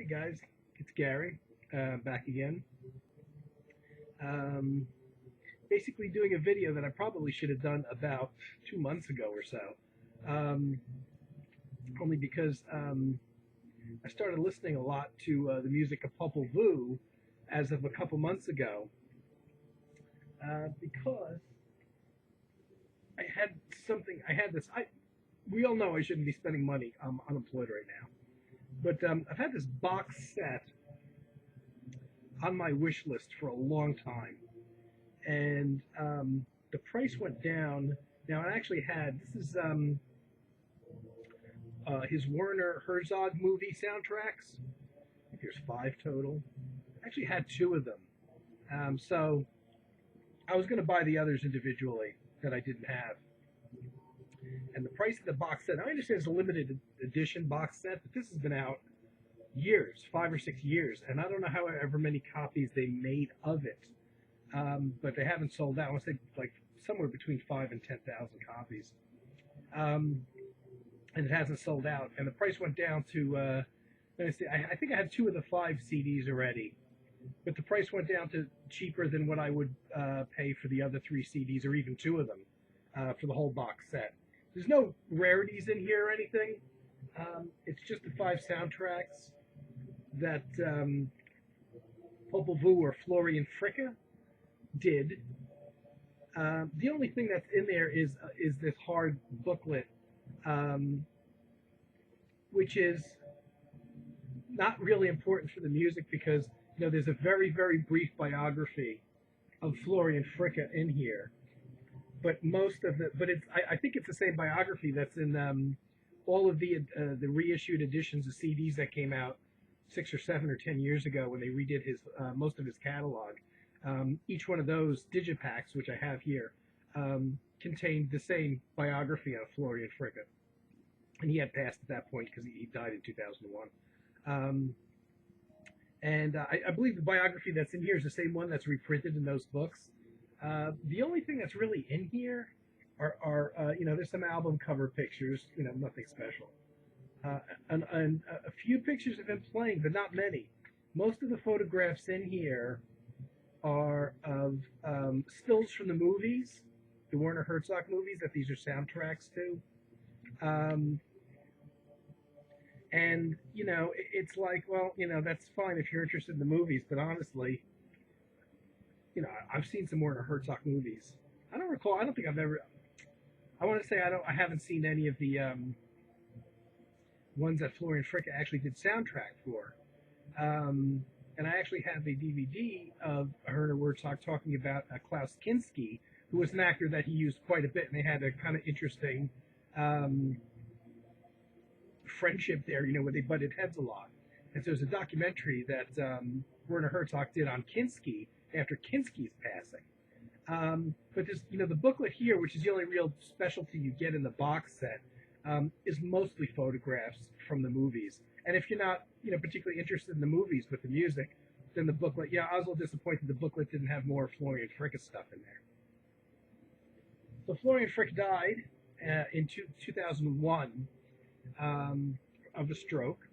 Hey guys, it's Gary, back again. Um, Basically doing a video that I probably should have done about 2 months ago or so. Um, Only because I started listening a lot to the music of Popol Vuh as of a couple months ago, because I had this. We all know I shouldn't be spending money. I'm unemployed right now, but I've had this box set on my wish list for a long time, and the price went down. Now I actually had this is his Werner Herzog movie soundtracks. I think there's five total. I actually had two of them, so I was going to buy the others individually that I didn't have. And the price of the box set, I understand it's a limited edition box set, but this has been out years, 5 or 6 years, and I don't know however many copies they made of it. But they haven't sold out. I want to say like somewhere between 5 and 10,000 copies, and it hasn't sold out. And the price went down to let me see, I think I have two of the five CDs already, but the price went down to cheaper than what I would pay for the other three CDs, or even two of them, for the whole box set. There's no rarities in here or anything. It's just the five soundtracks that Popol Vuh or Florian Fricke did. The only thing that's in there is this hard booklet, which is not really important for the music because there's a very brief biography of Florian Fricke in here, but I think it's the same biography that's in all of the reissued editions of CDs that came out 6 or 7 or 10 years ago when they redid his most of his catalog. Each one of those digipacks, which I have here, contained the same biography of Florian Fricke, and he had passed at that point because he died in 2001. I believe the biography that's in here is the same one that's reprinted in those books. The only thing that's really in here are there's some album cover pictures, nothing special, and a few pictures of him playing, but not many. Most of the photographs in here are of stills from the movies, the Werner Herzog movies that these are soundtracks to. And it's like, well, that's fine if you're interested in the movies, but honestly, I've seen some Werner Herzog movies. I don't recall. I don't think I've ever. I want to say I haven't seen any of the ones that Florian Fricke actually did soundtrack for. And I actually have a DVD of Werner Herzog talking about Klaus Kinski, who was an actor that he used quite a bit, and they had a kind of interesting friendship there, where they butted heads a lot. And so there's a documentary that Werner Herzog did on Kinski after Kinski's passing. But there's, the booklet here, which is the only real specialty you get in the box set, is mostly photographs from the movies. And if you're not, particularly interested in the movies with the music, then the booklet, I was a little disappointed the booklet didn't have more Florian Fricke stuff in there. So Florian Fricke died in 2001 of a stroke.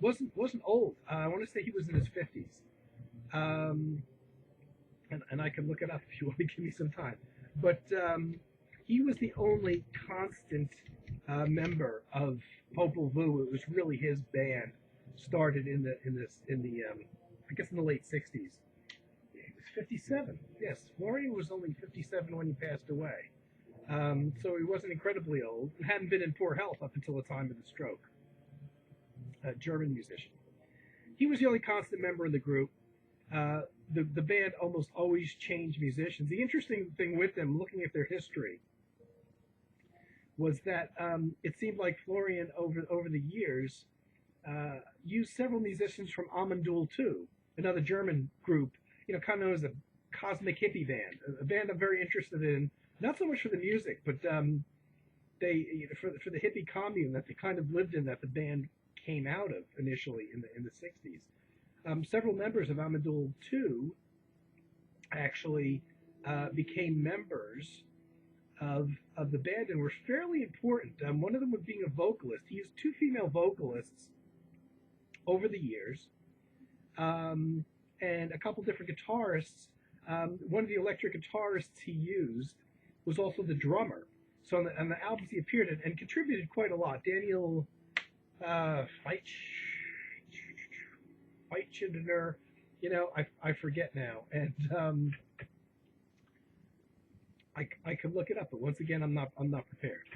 Wasn't old. I want to say he was in his 50s. And I can look it up if you want to give me some time. But he was the only constant member of Popol Vuh. It was really his band. Started in the I guess in the late 60s. He was 57. Yes, Florian was only 57 when he passed away. So he wasn't incredibly old and hadn't been in poor health up until the time of the stroke. A German musician. He was the only constant member of the group. The band almost always changed musicians. The interesting thing with them, looking at their history, was that it seemed like Florian over the years used several musicians from Amandul too, another German group, kind of known as a cosmic hippie band, a band I'm very interested in, not so much for the music, but they for the hippie commune that they kind of lived in, that the band came out of initially in the 60s. Several members of Amandul 2 actually became members of the band and were fairly important. One of them was being a vocalist. He used two female vocalists over the years, and a couple different guitarists. One of the electric guitarists he used was also the drummer. So on the albums he appeared in and contributed quite a lot. Daniel Feitschner, I forget now, and I could look it up, but once again, I'm not prepared.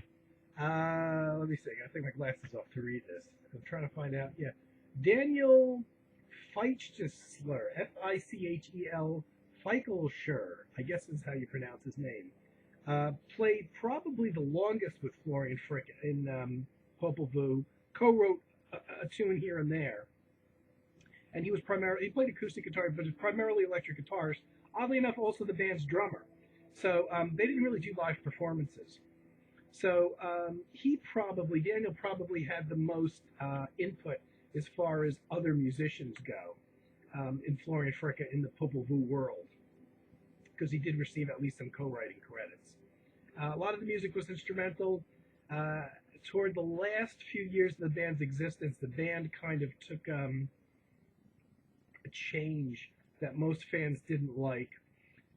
Let me see. I gotta take my glasses off to read this. I'm trying to find out. Yeah, Daniel Feitschler, Fichel, Feichelschur, I guess is how you pronounce his name. Played probably the longest with Florian Fricke in Popol Vuh. Co-wrote a tune here and there, and he played acoustic guitar, but was primarily electric guitars. Oddly enough, also the band's drummer. So they didn't really do live performances. So Daniel probably had the most input as far as other musicians go in Florian Fricke in the Popol Vuh world, because he did receive at least some co-writing credits. A lot of the music was instrumental. Toward the last few years of the band's existence, the band kind of took a change that most fans didn't like.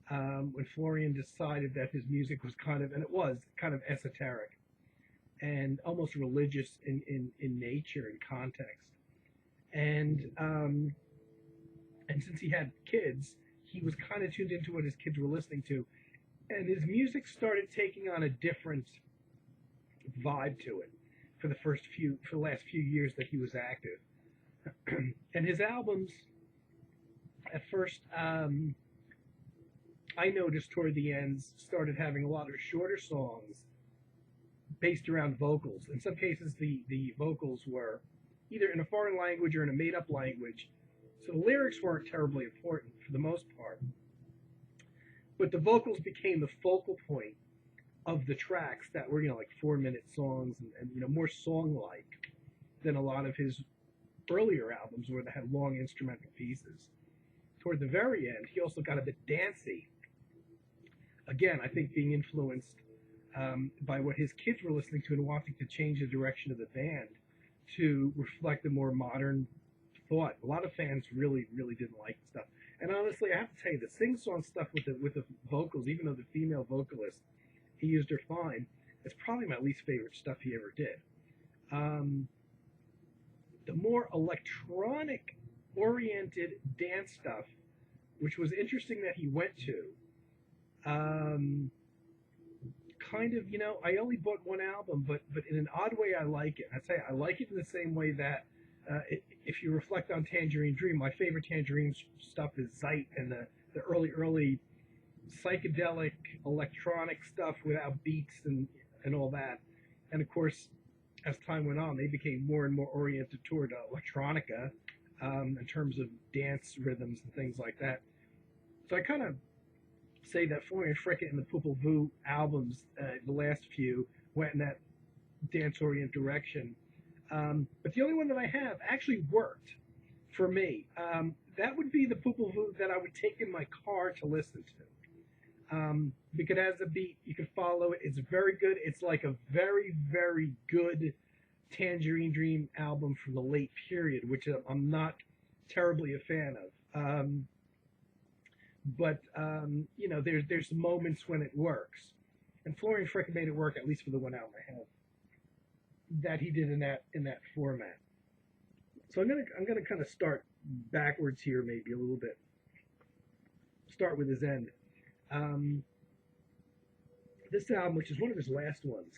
When Florian decided that his music was kind of esoteric and almost religious in nature and context. And since he had kids, he was kind of tuned into what his kids were listening to, and his music started taking on a different vibe to it for the last few years that he was active. And his albums, at first, I noticed toward the ends, started having a lot of shorter songs based around vocals. In some cases, the vocals were either in a foreign language or in a made-up language, so the lyrics weren't terribly important for the most part. But the vocals became the focal point of the tracks that were, like 4-minute songs and more song-like than a lot of his earlier albums where they had long instrumental pieces. Toward the very end, he also got a bit dancey. Again, I think being influenced by what his kids were listening to and wanting to change the direction of the band to reflect a more modern thought. A lot of fans really, really didn't like the stuff. And honestly, I have to tell you, the sing-song stuff with the vocals, even though the female vocalist, he used her fine, it's probably my least favorite stuff he ever did. The more electronic-oriented dance stuff, which was interesting that he went to, I only bought one album, but in an odd way I like it. I'd say I like it in the same way that if you reflect on Tangerine Dream, my favorite Tangerine stuff is Zeit and the early psychedelic electronic stuff without beats and all that. And of course, as time went on, they became more and more oriented toward electronica in terms of dance rhythms and things like that. So I kind of say that Florian Fricke and the Popol Vuh albums, the last few, went in that dance-oriented direction. But the only one that I have actually worked for me. That would be the Popol Vuh that I would take in my car to listen to. Because it has a beat, you can follow it. It's very good. It's like a very, very good Tangerine Dream album from the late period, which I'm not terribly a fan of. But there's moments when it works, and Florian Fricke made it work, at least for the one album I have that he did in that format. So I'm gonna kind of start backwards here, maybe a little bit. Start with his end. This album, which is one of his last ones,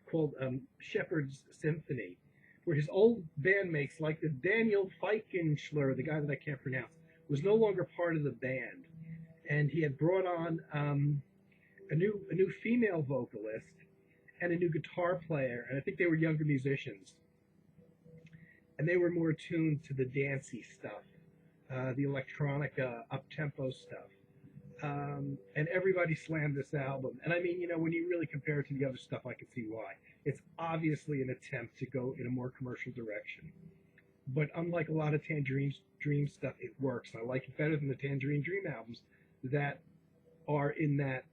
called Shepherd's Symphony, where his old bandmates, like the Daniel Feichelschur, the guy that I can't pronounce, was no longer part of the band, and he had brought on a new female vocalist and a new guitar player, and I think they were younger musicians, and they were more attuned to the dancey stuff, the electronica, up-tempo stuff. And everybody slammed this album. And I mean, when you really compare it to the other stuff, I can see why. It's obviously an attempt to go in a more commercial direction. But unlike a lot of Tangerine Dream stuff, it works. I like it better than the Tangerine Dream albums that are in that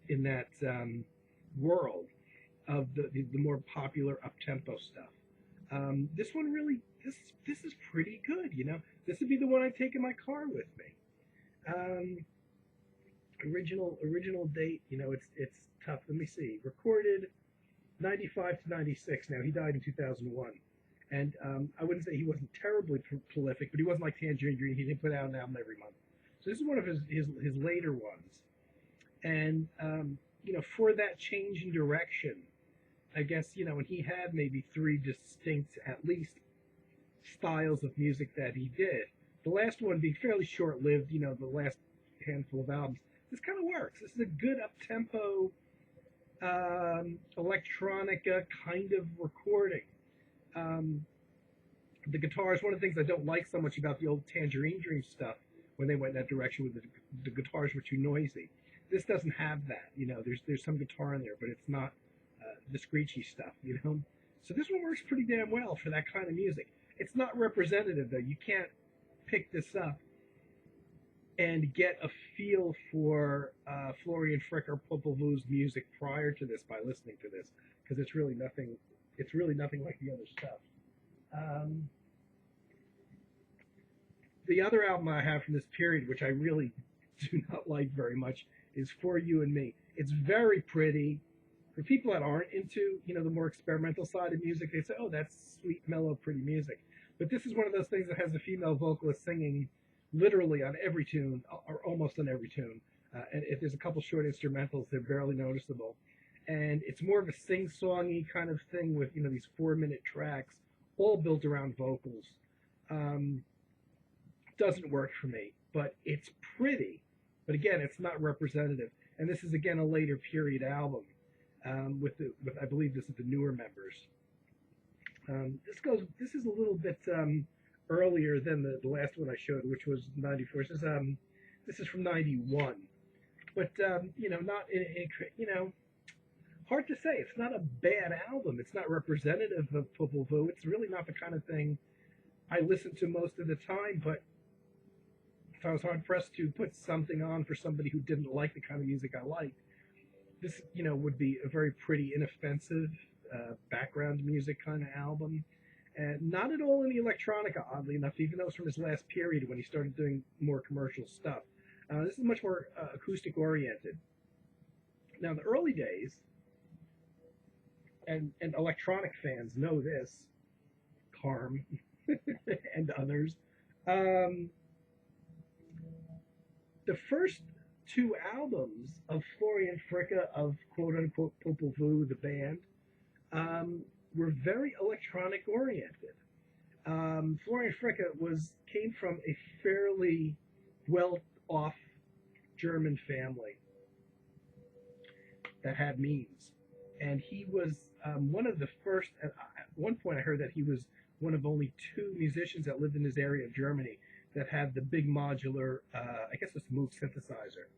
world of the more popular up-tempo stuff. This one really, this is pretty good. You know, this would be the one I take in my car with me. Um, original date. You know, it's tough. Let me see. Recorded 95 to 96. Now he died in 2001. And I wouldn't say he wasn't terribly prolific, but he wasn't like Tangerine Dream. He didn't put out an album every month. So this is one of his later ones. And you know, for that change in direction, I guess, you know, and he had maybe three distinct, at least, styles of music that he did. The last one being fairly short-lived, you know, the last handful of albums. This kind of works. This is a good up-tempo, electronica kind of recording. Um, the guitars, one of the things I don't like so much about the old Tangerine Dream stuff, when they went in that direction with the guitars were too noisy. This doesn't have that. You know, there's some guitar in there, but it's not the screechy stuff, you know. So this one works pretty damn well for that kind of music. It's not representative though. You can't pick this up and get a feel for Florian Fricke or Popol Vuh's music prior to this by listening to this, because it's really nothing. It's really nothing like the other stuff. The other album I have from this period, which I really do not like very much, is For You and Me. It's very pretty. For people that aren't into, you know, the more experimental side of music, they say, oh, that's sweet, mellow, pretty music. But this is one of those things that has a female vocalist singing literally on every tune, or almost on every tune. And if there's a couple short instrumentals, they're barely noticeable. And it's more of a sing-songy kind of thing with, you know, these 4-minute tracks, all built around vocals. Doesn't work for me, but it's pretty. But again, it's not representative. And this is, again, a later period album. With I believe this is the newer members. This is a little bit earlier than the last one I showed, which was 94. This is from 91. But you know, not you know, hard to say. It's not a bad album. It's not representative of Popol Vuh. It's really not the kind of thing I listen to most of the time. But if I was hard pressed to put something on for somebody who didn't like the kind of music I liked, this, you know, would be a very pretty, inoffensive background music kind of album. And not at all any electronica, oddly enough, even though it was from his last period when he started doing more commercial stuff. This is much more acoustic oriented. Now, in the early days, and electronic fans know this, Carm and others, the first two albums of Florian Fricke, of quote-unquote Popol Vuh, the band, were very electronic oriented. Florian Fricke came from a fairly well-off German family that had means, and he was one of the first. At one point, I heard that he was one of only 2 musicians that lived in his area of Germany that had the big modular, I guess it's Moog synthesizer.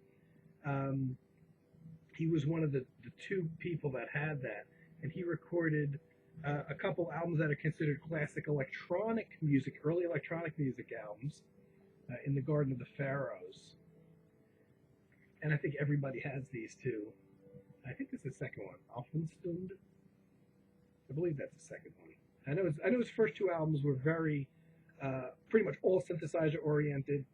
He was one of the 2 people that had that, and he recorded a couple albums that are considered classic electronic music, early electronic music albums, in the Garden of the Pharaohs. And I think everybody has these too. I think this is the second one, Aufenstund. I believe that's the second one. I know his first 2 albums were very, pretty much all synthesizer oriented.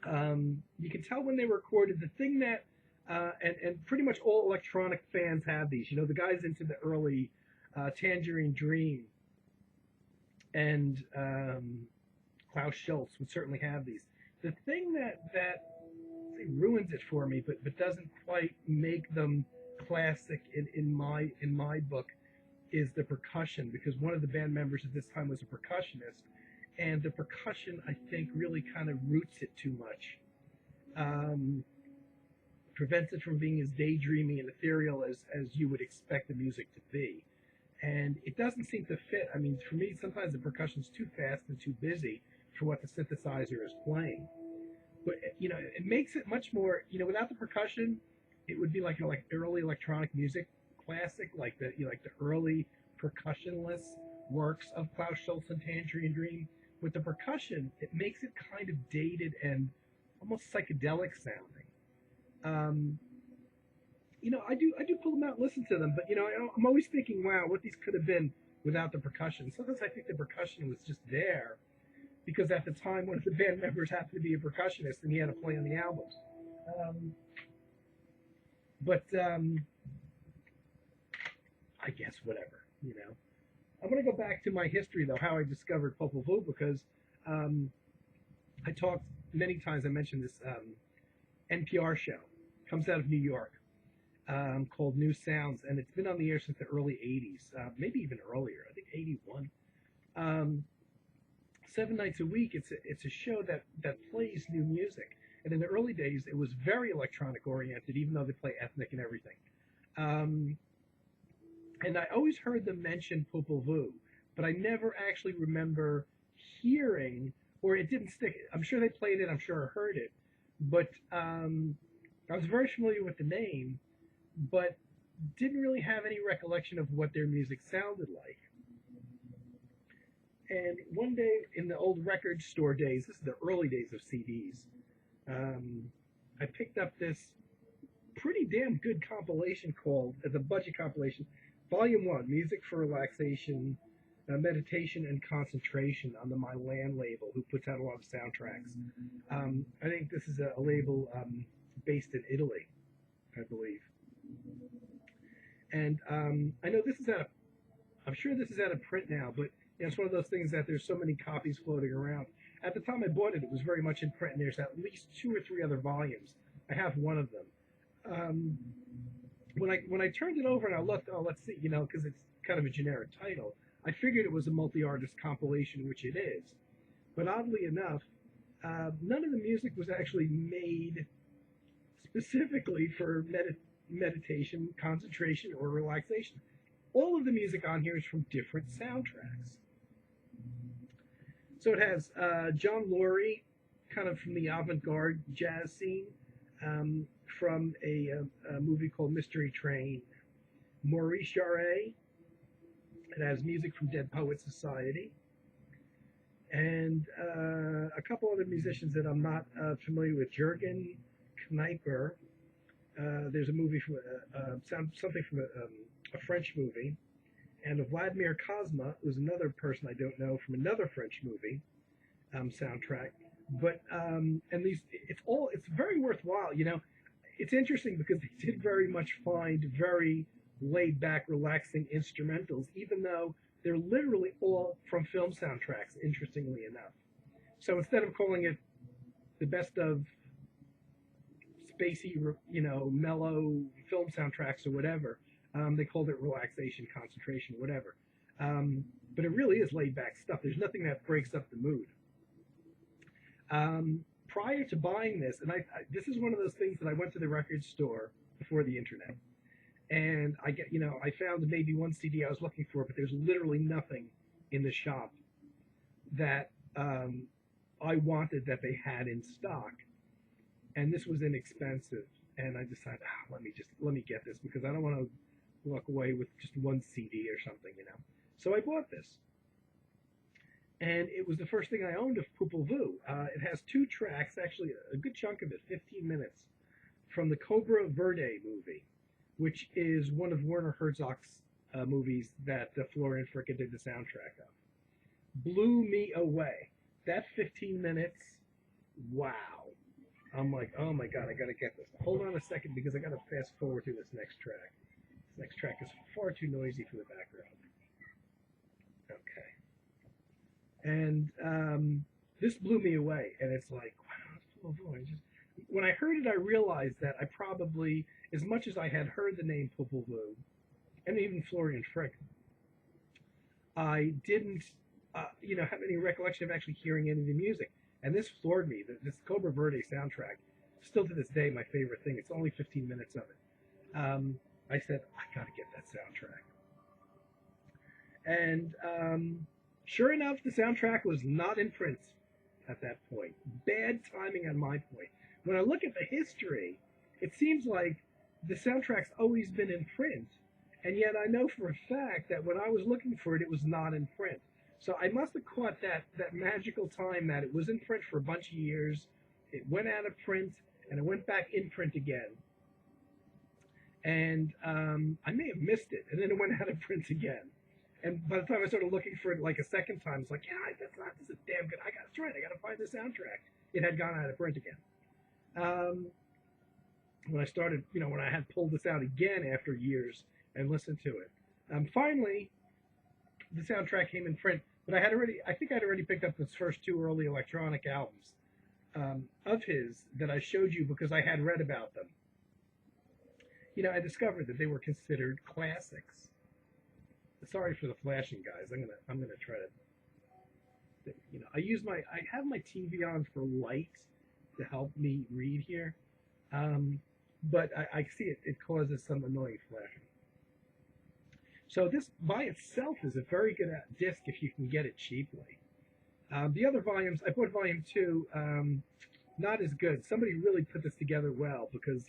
You can tell when they recorded. The thing that, and pretty much all electronic fans have these. You know, the guys into the early Tangerine Dream and Klaus Schulze would certainly have these. The thing that ruins it for me, but doesn't quite make them classic in my book, is the percussion, because one of the band members at this time was a percussionist, and the percussion, I think, really kind of roots it too much. Prevents it from being as daydreamy and ethereal as you would expect the music to be. And it doesn't seem to fit. I mean, for me, sometimes the percussion's too fast and too busy for what the synthesizer is playing. But, you know, it makes it much more, you know, without the percussion, it would be like, you know, like early electronic music classic, like the early percussionless works of Klaus Schulze and Tangerine Dream. With the percussion, it makes it kind of dated and almost psychedelic sounding. You know, I do pull them out and listen to them, but, you know, I'm always thinking, wow, what these could have been without the percussion. Sometimes I think the percussion was just there because at the time one of the band members happened to be a percussionist and he had to play on the albums. But I guess whatever, you know. I'm going to go back to my history, though, how I discovered Popol Vuh, because I talked many times, I mentioned this NPR show, comes out of New York, called New Sounds, and it's been on the air since the early 80s, maybe even earlier, I think 81. 7 nights a week, it's a show that plays new music. And in the early days, it was very electronic oriented, even though they play ethnic and everything. And I always heard them mention Popol Vuh, but I never actually remember hearing, or it didn't stick. I'm sure they played it, I'm sure I heard it, but I was very familiar with the name, but didn't really have any recollection of what their music sounded like. And one day in the old record store days, this is the early days of CDs, I picked up this pretty damn good compilation called, as a budget compilation, Volume 1, Music for Relaxation, Meditation and Concentration, on the My Land label, who puts out a lot of soundtracks. I think this is a label based in Italy, I believe. And I know this is I'm sure this is out of print now, but you know, it's one of those things that there's so many copies floating around. At the time I bought it, it was very much in print, and there's at least 2 or 3 other volumes. I have one of them. When I turned it over and I looked, oh, let's see, you know, because it's kind of a generic title, I figured it was a multi-artist compilation, which it is. But oddly enough, none of the music was actually made specifically for meditation, concentration, or relaxation. All of the music on here is from different soundtracks. So it has John Laurie, kind of from the avant-garde jazz scene, from a movie called Mystery Train. Maurice Jarre. It has music from Dead Poets Society. And a couple other musicians that I'm not familiar with. Jürgen Kneiper. There's a movie from something from a French movie. And Vladimir Cosma was another person I don't know from another French movie soundtrack. But and it's very worthwhile, you know. It's interesting because they did very much find very laid back, relaxing instrumentals, even though they're literally all from film soundtracks, interestingly enough. So instead of calling it the best of spacey, you know, mellow film soundtracks or whatever, they called it relaxation, concentration, whatever. But it really is laid back stuff. There's nothing that breaks up the mood. Prior to buying this, and this is one of those things that I went to the record store before the internet, and I found maybe one CD I was looking for, but there's literally nothing in the shop that I wanted that they had in stock, and this was inexpensive, and I decided, let me get this because I don't want to walk away with just one CD or something, you know. So I bought this. And it was the first thing I owned of Popol Vuh. It has 2 tracks, actually a good chunk of it, 15 minutes, from the Cobra Verde movie, which is one of Werner Herzog's movies that Florian Fricke did the soundtrack of. Blew me away. That 15 minutes, wow. I'm like, oh my God, I gotta get this. Hold on a second because I gotta fast forward to this next track. This next track is far too noisy for the background. Okay. And this blew me away, and it's like, wow, it's Popol Vuh. When I heard it, I realized that I probably, as much as I had heard the name Popol Vuh, and even Florian Fricke, I didn't, have any recollection of actually hearing any of the music. And this floored me. This Cobra Verde soundtrack, still to this day, my favorite thing. It's only 15 minutes of it. I said, I gotta get that soundtrack. And sure enough, the soundtrack was not in print at that point. Bad timing on my point. When I look at the history, it seems like the soundtrack's always been in print, and yet I know for a fact that when I was looking for it, it was not in print. So I must have caught that magical time that it was in print for a bunch of years, it went out of print, and it went back in print again. And I may have missed it, and then it went out of print again. And by the time I started looking for it like a second time, it's like, yeah, this is damn good. That's right. I got to find the soundtrack. It had gone out of print again. When I started, when I had pulled this out again after years and listened to it, finally the soundtrack came in print. But I think I'd already picked up his first two early electronic albums of his that I showed you because I had read about them. I discovered that they were considered classics. Sorry for the flashing, guys. I'm gonna try to. I have my TV on for light to help me read here, but I see it causes some annoying flashing. So this by itself is a very good disc if you can get it cheaply. The other volumes, I bought volume 2, not as good. Somebody really put this together well because,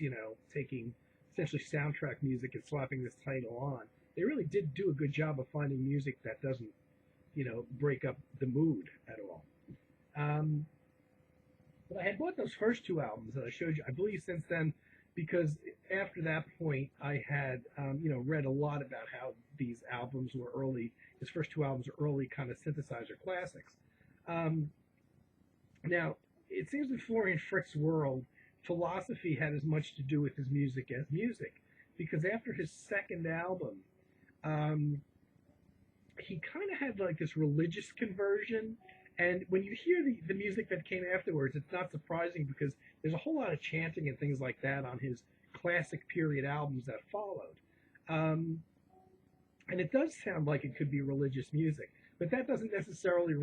taking essentially soundtrack music and slapping this title on, they really did do a good job of finding music that doesn't, break up the mood at all. But I had bought those first two albums that I showed you, I believe since then, because after that point I had, read a lot about how these albums were early, his first two albums are early kind of synthesizer classics. Now, it seems in Florian Fricke's world, philosophy had as much to do with his music as music, because after his second album, he kind of had like this religious conversion, and when you hear the music that came afterwards, it's not surprising because there's a whole lot of chanting and things like that on his classic period albums that followed. And it does sound like it could be religious music, but that doesn't necessarily,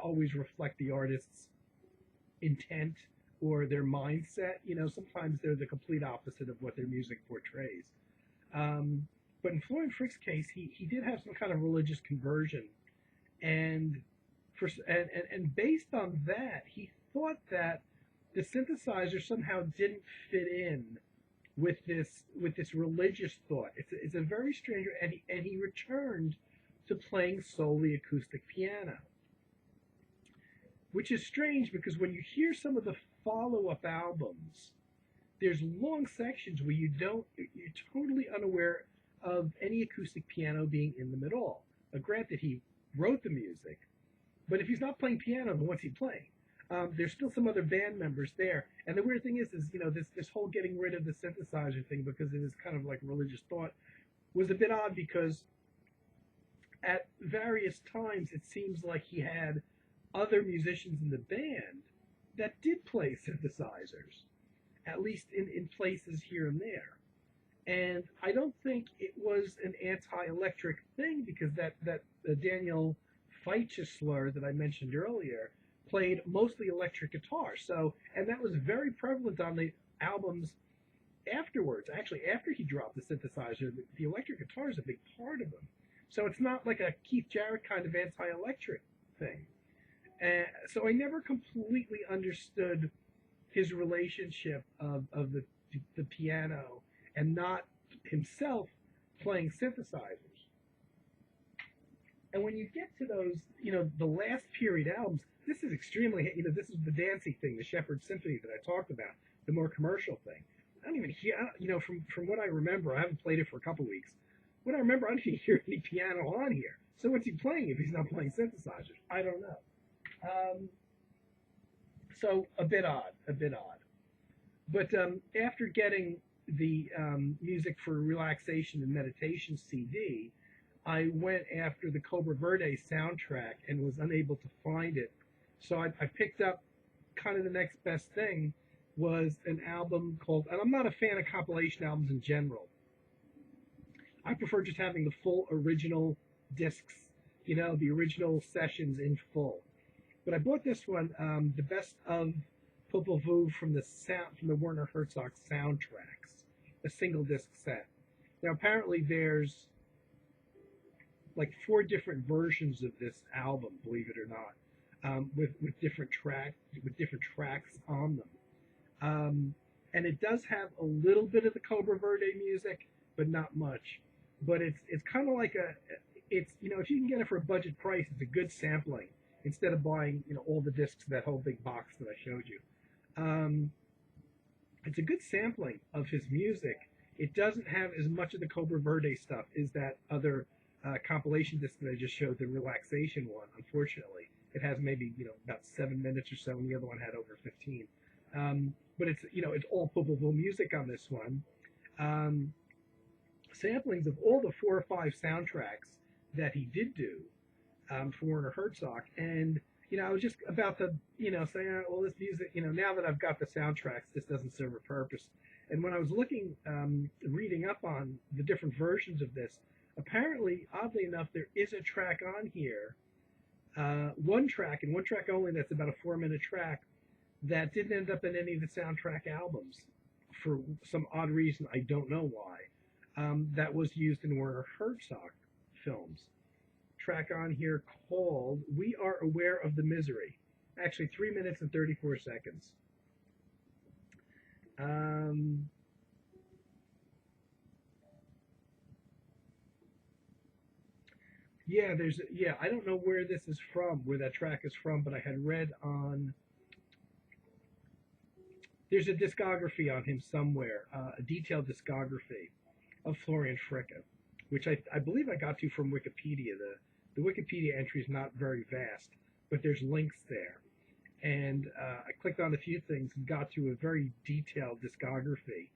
always reflect the artist's intent or their mindset. Sometimes they're the complete opposite of what their music portrays. But in Florian Fricke's case, he did have some kind of religious conversion, and based on that, he thought that the synthesizer somehow didn't fit in with this religious thought. It's a very strange, and he returned to playing solely acoustic piano, which is strange because when you hear some of the follow-up albums, there's long sections where you're totally unaware of any acoustic piano being in them at all. Now, granted, he wrote the music, but if he's not playing piano, then what's he playing? There's still some other band members there, and the weird thing is this whole getting rid of the synthesizer thing because it is kind of like religious thought was a bit odd because at various times it seems like he had other musicians in the band that did play synthesizers, at least in places here and there. And I don't think it was an anti-electric thing because that Daniel Feitschler that I mentioned earlier played mostly electric guitar. And that was very prevalent on the albums afterwards. Actually, after he dropped the synthesizer, the electric guitar is a big part of them. So it's not like a Keith Jarrett kind of anti-electric thing. So I never completely understood his relationship of the piano and not himself playing synthesizers. And when you get to those, the last period albums, this is extremely, this is the dancey thing, the Shepherd Symphony that I talked about, the more commercial thing. I don't even hear, from what I remember, I haven't played it for a couple weeks. What I remember, I don't even hear any piano on here. So what's he playing if he's not playing synthesizers? I don't know. So a bit odd. But after getting the Music for Relaxation and Meditation CD, I went after the Cobra Verde soundtrack and was unable to find it. So I picked up kind of the next best thing was an album called, and I'm not a fan of compilation albums in general. I prefer just having the full original discs, the original sessions in full. But I bought this one, the best of Popol Vuh from the Werner Herzog soundtracks, a single disc set. Now apparently there's like 4 different versions of this album, believe it or not, with different tracks on them. And it does have a little bit of the Cobra Verde music, but not much. But it's kind of like if you can get it for a budget price, it's a good sampling instead of buying all the discs, that whole big box that I showed you. It's a good sampling of his music. It doesn't have as much of the Cobra Verde stuff as that other compilation disc that I just showed, the relaxation one. Unfortunately, it has maybe about 7 minutes or so, and the other one had over 15. But it's all Popol Vuh music on this one. Samplings of all the 4 or 5 soundtracks that he did do for Werner Herzog, and I was just about to say, well, this music, now that I've got the soundtracks, this doesn't serve a purpose. And when I was looking, reading up on the different versions of this, apparently, oddly enough, there is a track on here, one track and one track only, that's about a 4-minute track that didn't end up in any of the soundtrack albums for some odd reason. I don't know why. That was used in Werner Herzog films. Track on here called "We Are Aware of the Misery." Actually, 3 minutes and 34 seconds. I don't know where this is from, where that track is from, but I had read on. There's a discography on him somewhere, a detailed discography of Florian Fricke, which I believe I got to from Wikipedia. The Wikipedia entry is not very vast, but there's links there. And I clicked on a few things and got to a very detailed discography.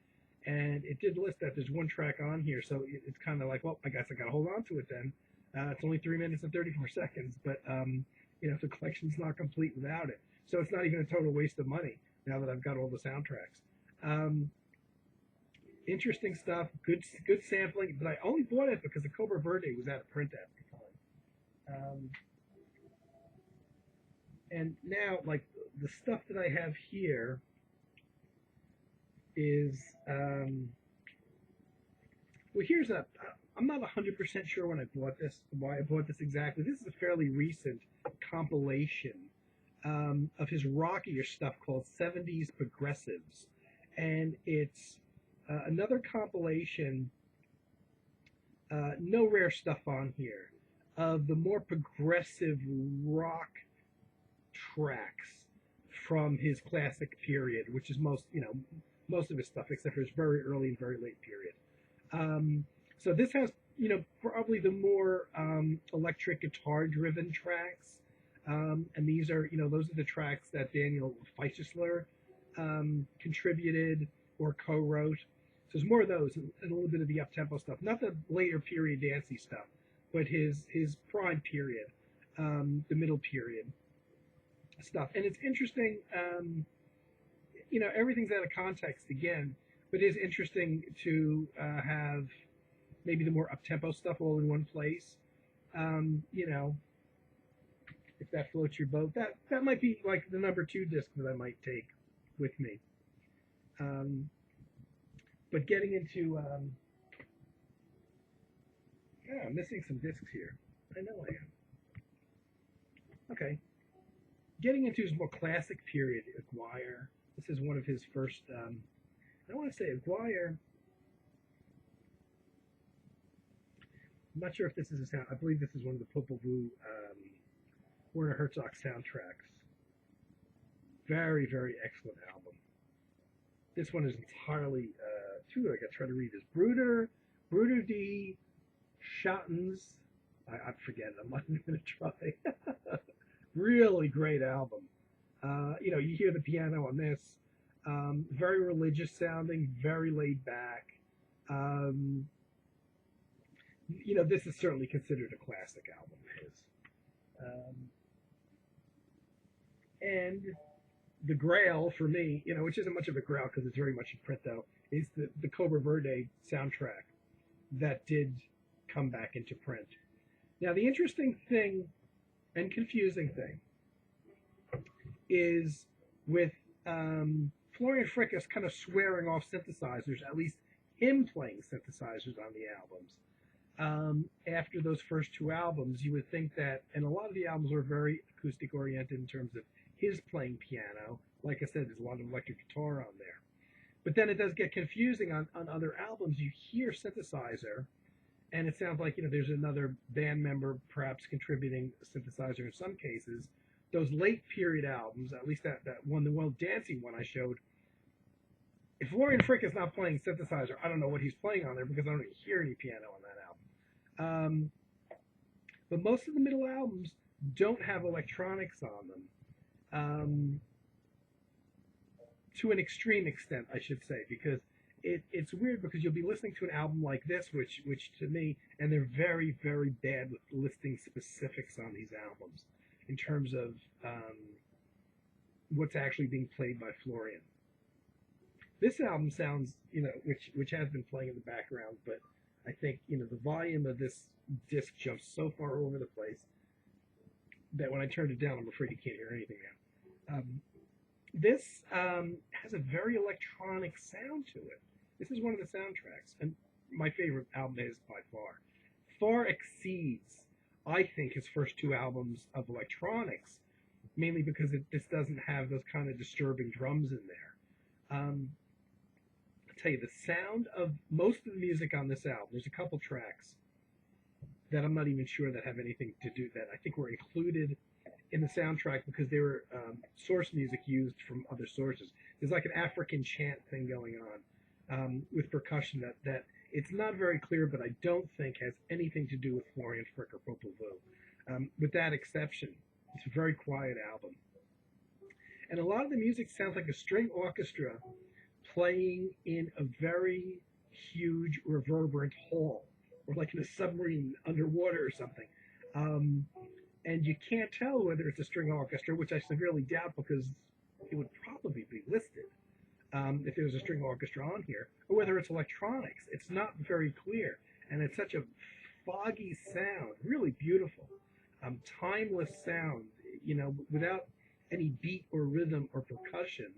And it did list that there's one track on here, so it's kind of like, well, I guess I got to hold on to it then. It's only 3 minutes and 34 seconds, but the collection's not complete without it. So it's not even a total waste of money now that I've got all the soundtracks. Interesting stuff, good sampling, but I only bought it because the Cobra Verde was out of print at the time. And now, like, the stuff that I have here is, here's I'm not 100% sure when I bought this, why I bought this exactly. This is a fairly recent compilation of his rockier stuff called 70s Progressives. And it's another compilation, no rare stuff on here, of the more progressive rock tracks from his classic period, which is most of his stuff, except for his very early and very late period. So this has, probably the more electric guitar-driven tracks, and these are, those are the tracks that Daniel Feisler contributed or co-wrote. So there's more of those and a little bit of the up-tempo stuff. Not the later period dancey stuff, but his prime period, the middle period stuff. And it's interesting, everything's out of context again, but it is interesting to have maybe the more up-tempo stuff all in one place. If that floats your boat, that might be like the number 2 disc that I might take with me. But getting into, I'm missing some discs here. I know I am. Okay. Getting into his more classic period, Aguirre. This is one of his first, I don't want to say Aguirre. I'm not sure if this is a sound. I believe this is one of the Popol Vuh Werner Herzog soundtracks. Very, very excellent album. This one is entirely, I got to try to read this. Bruder die Schattens. I forget it. I'm not even going to try. Really great album. You hear the piano on this. Very religious sounding, very laid back. This is certainly considered a classic album of his. And the grail for me, which isn't much of a grail because it's very much in print though, is the Cobra Verde soundtrack that did come back into print. Now the interesting thing and confusing thing is with Florian Fricke kind of swearing off synthesizers, at least him playing synthesizers on the albums. After those first 2 albums, you would think that, and a lot of the albums were very acoustic oriented in terms of his playing piano. Like I said, there's a lot of electric guitar on there. But then it does get confusing on other albums. You hear synthesizer, and it sounds like, there's another band member perhaps contributing a synthesizer in some cases. Those late period albums, at least that one, the Well Dancing one I showed, if Florian Fricke is not playing synthesizer, I don't know what he's playing on there because I don't hear any piano on that album. But most of the middle albums don't have electronics on them. To an extreme extent, I should say, because it's weird because you'll be listening to an album like this, which to me, and they're very, very bad with listing specifics on these albums in terms of what's actually being played by Florian. This album sounds, which has been playing in the background, but I think, the volume of this disc jumps so far over the place that when I turned it down, I'm afraid you can't hear anything now. This has a very electronic sound to it. This is one of the soundtracks, and my favorite album is by far. Far exceeds, I think, his first two albums of electronics, mainly because this doesn't have those kind of disturbing drums in there. I'll tell you, the sound of most of the music on this album, there's a couple tracks that I'm not even sure that have anything to do that I think were included in the soundtrack because they were source music used from other sources. There's like an African chant thing going on with percussion that it's not very clear, but I don't think has anything to do with Florian Fricke or Popol Vuh. With that exception, it's a very quiet album. And a lot of the music sounds like a string orchestra playing in a very huge reverberant hall, or like in a submarine underwater or something. And you can't tell whether it's a string orchestra, which I severely doubt because it would probably be listed if there was a string orchestra on here, or whether it's electronics. It's not very clear, and it's such a foggy sound, really beautiful, timeless sound, without any beat or rhythm or percussion.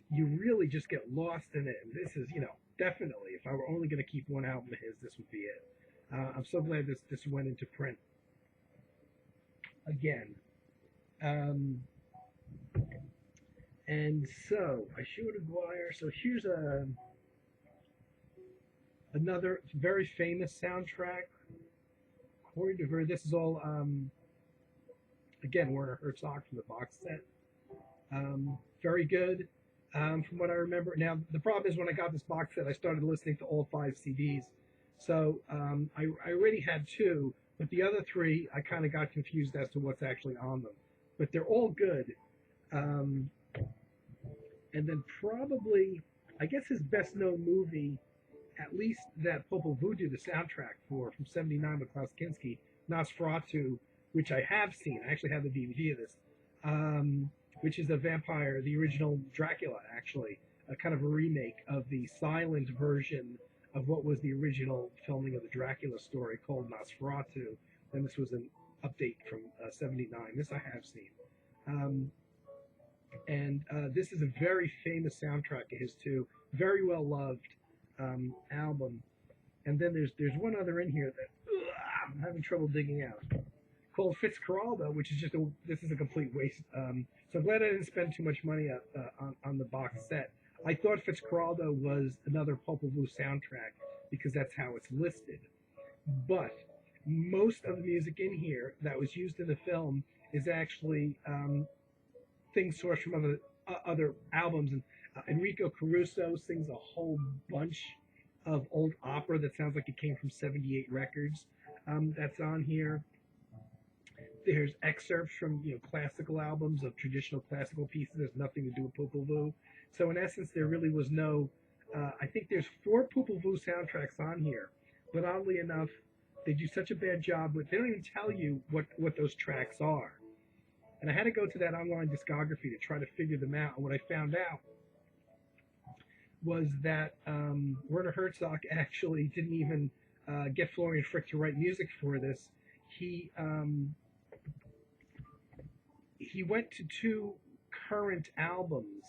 You really just get lost in it, and this is, definitely, if I were only going to keep one album of his, this would be it. I'm so glad this went into print. Again. And so, I showed Aguirre. So here's another very famous soundtrack. According to her, this is all, again, Werner Herzog from the box set. Very good. From what I remember. Now, the problem is when I got this box set, I started listening to all 5 CDs. So I already had 2, but the other 3, I kind of got confused as to what's actually on them. But they're all good. And then probably, I guess his best-known movie, at least that Popol Vuh did the soundtrack for, from '79 with Klaus Kinski, Nosferatu, which I have seen. I actually have the DVD of this. Which is a vampire, the original Dracula, actually, a kind of a remake of the silent version of what was the original filming of the Dracula story called Nosferatu. And this was an update from '79. This I have seen. And this is a very famous soundtrack of his, too. Very well-loved album. And then there's one other in here that I'm having trouble digging out, called Fitzcarraldo, which is this is a complete waste. So I'm glad I didn't spend too much money on the box set. I thought Fitzcarraldo was another Popol Vuh soundtrack because that's how it's listed. But most of the music in here that was used in the film is actually things sourced from other albums. And Enrico Caruso sings a whole bunch of old opera that sounds like it came from '78 records. That's on here. There's excerpts from classical albums of traditional classical pieces. There's nothing to do with Popol Vuh. So in essence, there really was no. I think there's 4 Popol Vuh soundtracks on here, but oddly enough, they do such a bad job with. They don't even tell you what those tracks are. And I had to go to that online discography to try to figure them out. And what I found out was that Werner Herzog actually didn't even get Florian Fricke to write music for this. He went to 2 current albums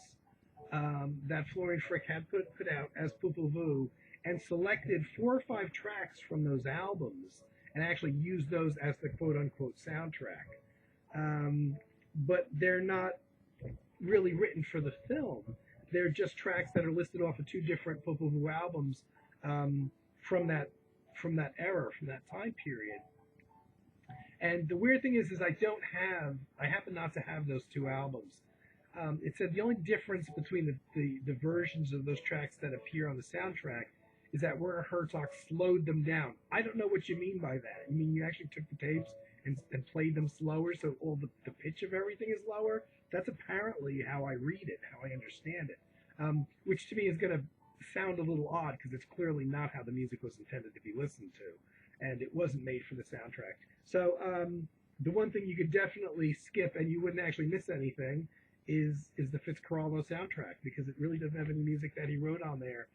that Florian Fricke had put out as Popol Vuh and selected 4 or 5 tracks from those albums and actually used those as the quote-unquote soundtrack. But they're not really written for the film. They're just tracks that are listed off of 2 different Popol Vuh albums from that era, from that time period. And the weird thing is I happen not to have those 2 albums. It said the only difference between the versions of those tracks that appear on the soundtrack is that Werner Herzog slowed them down. I don't know what you mean by that. You mean you actually took the tapes and played them slower so all the pitch of everything is lower? That's apparently how I read it, how I understand it, which to me is going to sound a little odd because it's clearly not how the music was intended to be listened to, and it wasn't made for the soundtrack. So the one thing you could definitely skip and you wouldn't actually miss anything is the Fitzcarraldo soundtrack, because it really doesn't have any music that he wrote on there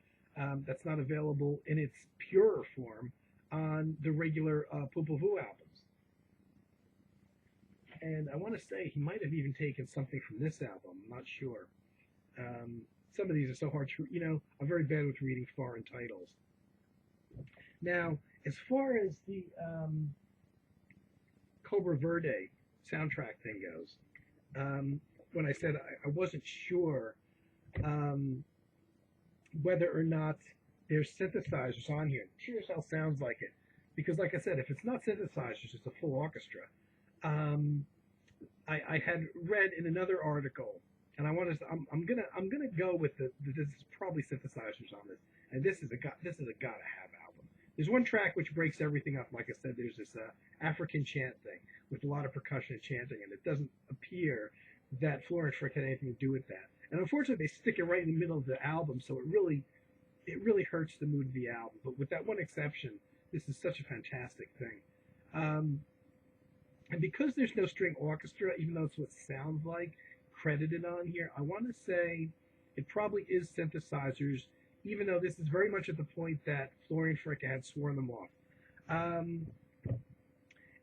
that's not available in its purer form on the regular Popol Vuh albums. And I want to say he might have even taken something from this album. I'm not sure. Some of these are so hard to, I'm very bad with reading foreign titles. Now, as far as the Cobra Verde soundtrack thing goes, when I said I wasn't sure whether or not there's synthesizers on here, it sure as hell sounds like it. Because, like I said, if it's not synthesizers, it's a full orchestra. I had read in another article, and I'm gonna go with this is probably synthesizers on this, and this is a gotta have album. There's one track which breaks everything up. Like I said, there's this African chant thing with a lot of percussion and chanting, and it doesn't appear that Florian Fricke had anything to do with that. And unfortunately, they stick it right in the middle of the album, so it really hurts the mood of the album. But with that one exception, this is such a fantastic thing. And because there's no string orchestra, even though it's what it sounds like credited on here, I want to say it probably is synthesizers, even though this is very much at the point that Florian Fricke had sworn them off.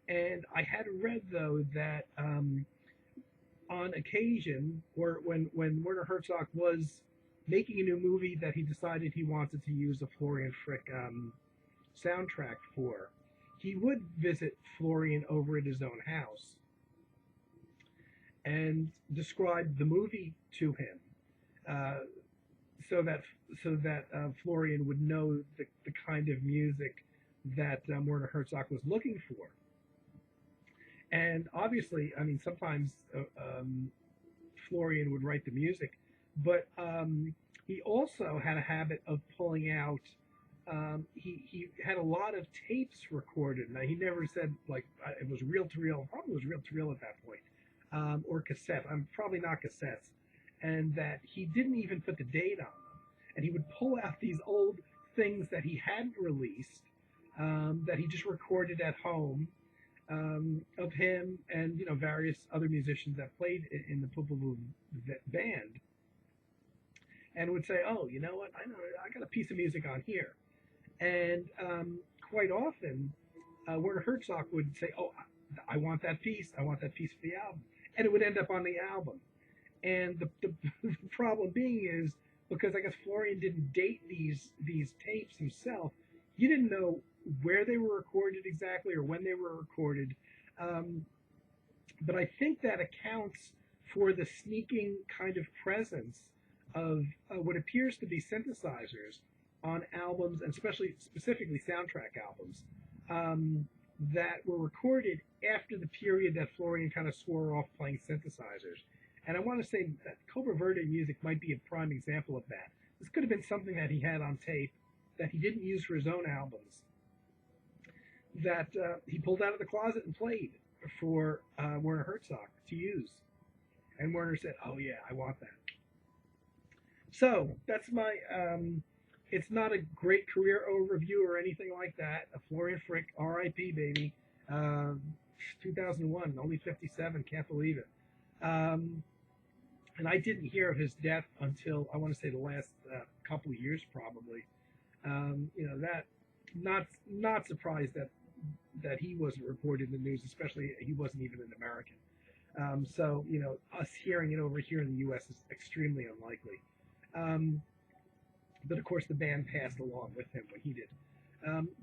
And I had read, though, that on occasion, or when Werner Herzog was making a new movie that he decided he wanted to use a Florian Fricke soundtrack for, he would visit Florian over at his own house and describe the movie to him, so that Florian would know the kind of music that Werner Herzog was looking for. And obviously, I mean, sometimes Florian would write the music, but he also had a habit of pulling out. He had a lot of tapes recorded. Now, he never said like it was reel to reel. Probably was reel to reel at that point, or cassette. Probably not cassettes, and that he didn't even put the date on them. And he would pull out these old things that he hadn't released, that he just recorded at home. Of him and various other musicians that played in the Popol Vuh band, and would say, "Oh, you know what? I got a piece of music on here," and quite often Werner Herzog would say, "Oh, I want that piece. I want that piece for the album," and it would end up on the album. And the problem being is because I guess Florian didn't date these tapes himself, you didn't know where they were recorded exactly or when they were recorded, but I think that accounts for the sneaking kind of presence of what appears to be synthesizers on albums, and specifically soundtrack albums, that were recorded after the period that Florian kind of swore off playing synthesizers. And I want to say that Cobra Verde music might be a prime example of that. This could have been something that he had on tape that he didn't use for his own albums, that he pulled out of the closet and played for Werner Herzog to use. And Werner said, "Oh yeah, I want that." So that's my, it's not a great career overview or anything like that. Florian Fricke, R.I.P. baby, 2001, only 57, can't believe it. And I didn't hear of his death until, I want to say, the last couple of years probably. That, not surprised that he wasn't reported in the news, especially he wasn't even an American. So, us hearing it over here in the U.S. is extremely unlikely. But of course, the band passed along with him when he did.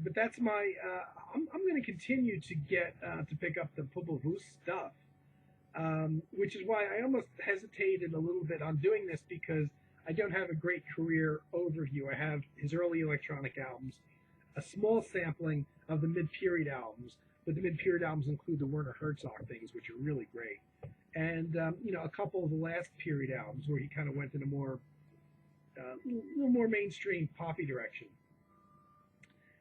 But that's my. I'm going to continue to get to pick up the Popol Vuh stuff, which is why I almost hesitated a little bit on doing this, because I don't have a great career overview. I have his early electronic albums, a small sampling of the mid-period albums, but the mid-period albums include the Werner Herzog things, which are really great, and a couple of the last period albums where he kind of went in a little more mainstream poppy direction.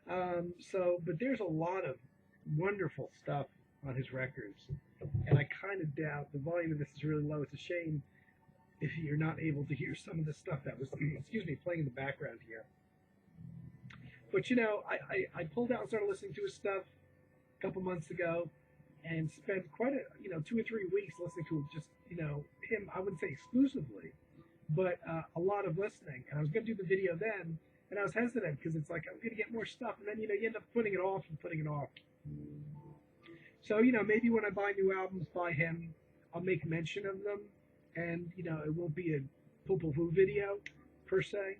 But there's a lot of wonderful stuff on his records, and I kind of doubt the volume of this is really low. It's a shame if you're not able to hear some of the stuff that was, excuse me, playing in the background here. But you know, I pulled out and started listening to his stuff a couple months ago, and spent quite a 2 or 3 weeks listening to just him. I wouldn't say exclusively, but a lot of listening. And I was going to do the video then, and I was hesitant because it's like I'm going to get more stuff, and then you end up putting it off and putting it off. So maybe when I buy new albums by him, I'll make mention of them, and it won't be a Popol Vuh video per se.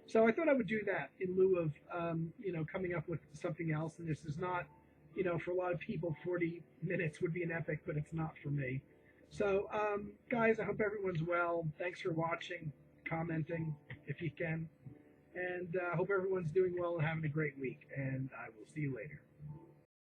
So I thought I would do that in lieu of coming up with something else. And this is not, for a lot of people, 40 minutes would be an epic, but it's not for me. So guys, I hope everyone's well. Thanks for watching, commenting if you can, and I hope everyone's doing well and having a great week. And I will see you later.